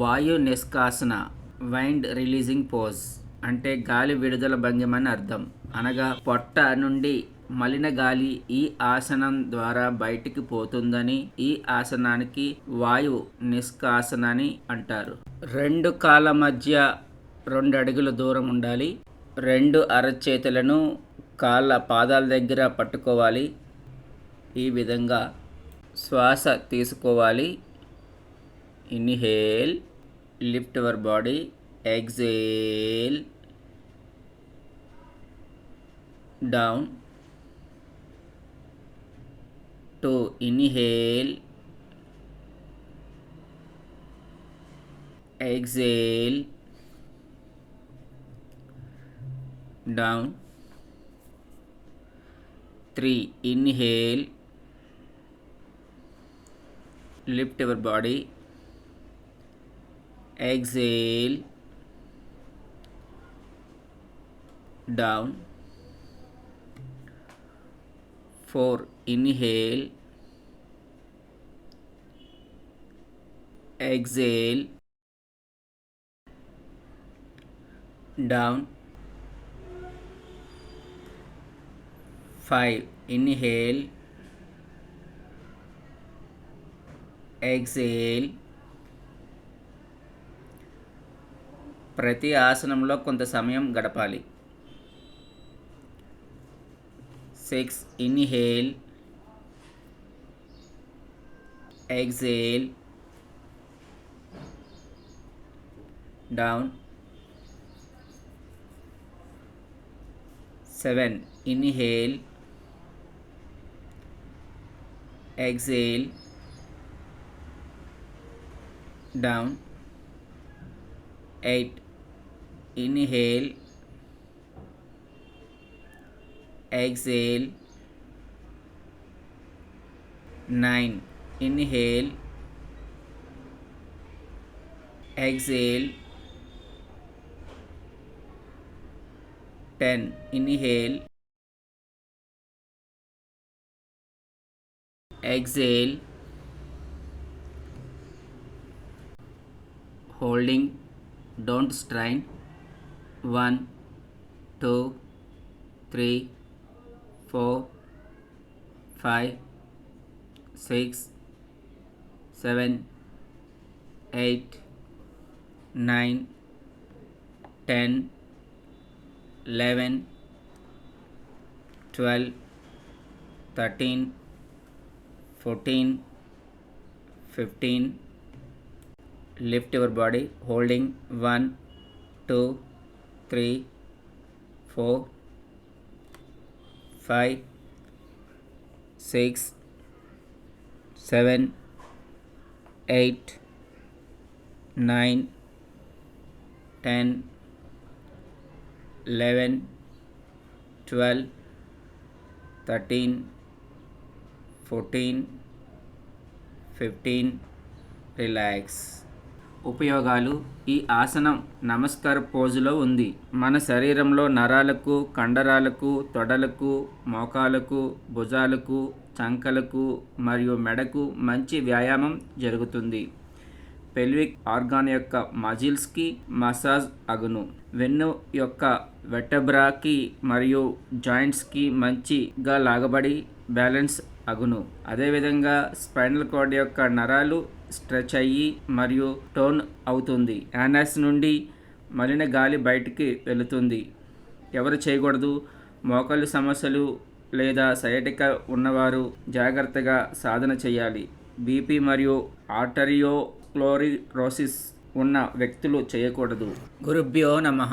వాయు నిష్కాసన wind releasing pose అంటే గాలి విడుదల భంగిమ అని అర్థం. అనగా పొట్ట నుండి మలిన గాలి ఈ ఆసనం ద్వారా బయటికి పోతుందని ఈ ఆసనానికి వాయు నిష్కాసన అని అంటారు. 2 కాళ్ళ మధ్య 2 అడుగుల దూరం ఉండాలి. 2 అరచేతులను కాళ్ళ పాదాల దగ్గర పట్టుకోవాలి. ఈ విధంగా శ్వాస తీసుకోవాలి. Inhale, lift your body, exhale, down. 2 inhale, exhale, down. 3 inhale, lift your body, exhale, down. 4 inhale, exhale, down. 5 inhale, exhale. ప్రతి ఆసనంలో కొంత సమయం గడపాలి. 6 inhale, exhale, down. 7 inhale, exhale, down. 8 inhale, exhale, 9 inhale, exhale, 10 inhale, exhale, holding, don't strain. 1 2 3 4 5 6 7 8 9 10 11 12 13 14 15. Lift your body, holding 1 2 3 4 5 6 7 8 9 10 11 12 13 14 15. Relax. ఉపయోగాలు. ఈ ఆసనం నమస్కార పోజులో ఉంది. మన శరీరంలో నరాలకు, కండరాలకు, తొడలకు, మోకాలకు, భుజాలకు, చంకలకు మరియు మెడకు మంచి వ్యాయామం జరుగుతుంది. పెల్విక్ ఆర్గాన్ యొక్క మజిల్స్కి మసాజ్ అగును. వెన్ను యొక్క వెర్టెబ్రాకి మరియు జాయింట్స్కి మంచిగా లాగబడి బ్యాలెన్స్ అగును. అదేవిధంగా స్పైనల్ కార్డ్ యొక్క నరాలు స్ట్రెచ్ అయ్యి మరియు టోన్ అవుతుంది. యానస్ నుండి మలిన గాలి బయటికి వెళుతుంది. ఎవరు చేయకూడదు? మోకాలు సమస్యలు లేదా సయాటికా ఉన్నవారు జాగ్రత్తగా సాధన చేయాలి. బీపీ మరియు ఆర్టరియోస్క్లెరోసిస్ ఉన్న వ్యక్తులు చేయకూడదు. గురుభ్యో నమః.